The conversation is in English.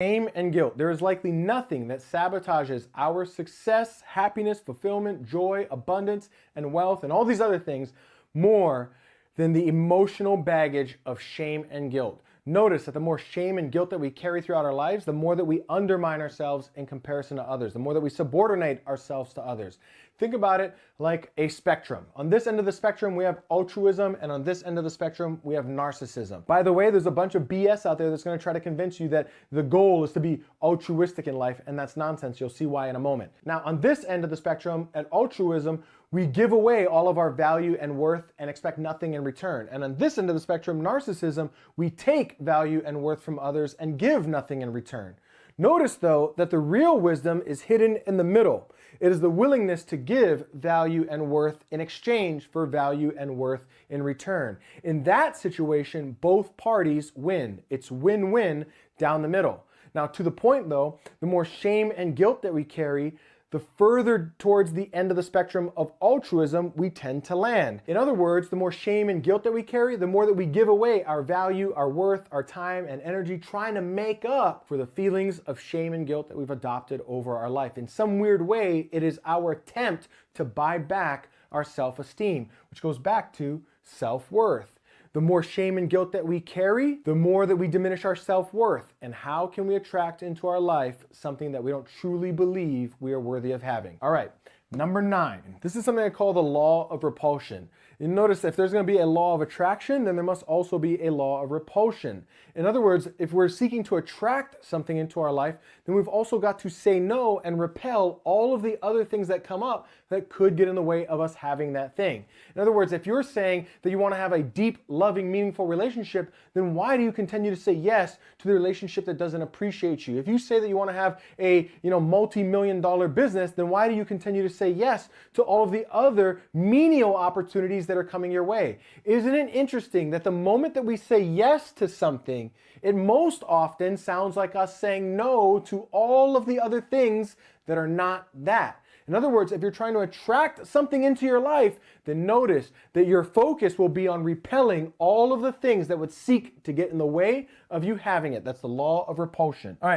Shame and guilt. There is likely nothing that sabotages our success, happiness, fulfillment, joy, abundance, and wealth, and all these other things more than the emotional baggage of shame and guilt. Notice that the more shame and guilt that we carry throughout our lives, the more that we undermine ourselves in comparison to others, the more that we subordinate ourselves to others. Think about it like a spectrum. On this end of the spectrum, we have altruism, and on this end of the spectrum, we have narcissism. By the way, there's a bunch of BS out there that's going to try to convince you that the goal is to be altruistic in life, and that's nonsense. You'll see why in a moment. Now, on this end of the spectrum, at altruism, we give away all of our value and worth and expect nothing in return. And on this end of the spectrum, narcissism, we take value and worth from others and give nothing in return. Notice, though, that the real wisdom is hidden in the middle. It is the willingness to give value and worth in exchange for value and worth in return. In that situation, both parties win. It's win-win down the middle. Now, to the point, though, the more shame and guilt that we carry, the further towards the end of the spectrum of altruism we tend to land. In other words, the more shame and guilt that we carry, the more that we give away our value, our worth, our time, and energy trying to make up for the feelings of shame and guilt that we've adopted over our life. In some weird way, it is our attempt to buy back our self-esteem, which goes back to self-worth. The more shame and guilt that we carry, the more that we diminish our self-worth. And how can we attract into our life something that we don't truly believe we are worthy of having? All right, number 9. This is something I call the law of repulsion. You notice if there's going to be a law of attraction, then there must also be a law of repulsion. In other words, if we're seeking to attract something into our life, then we've also got to say no and repel all of the other things that come up that could get in the way of us having that thing. In other words, if you're saying that you want to have a deep, loving, meaningful relationship, then why do you continue to say yes to the relationship that doesn't appreciate you? If you say that you want to have a multi-million-dollar business, then why do you continue to say yes to all of the other menial opportunities that are coming your way? Isn't it interesting that the moment that we say yes to something, it most often sounds like us saying no to all of the other things that are not that? In other words, if you're trying to attract something into your life, then notice that your focus will be on repelling all of the things that would seek to get in the way of you having it. That's the law of repulsion. All right.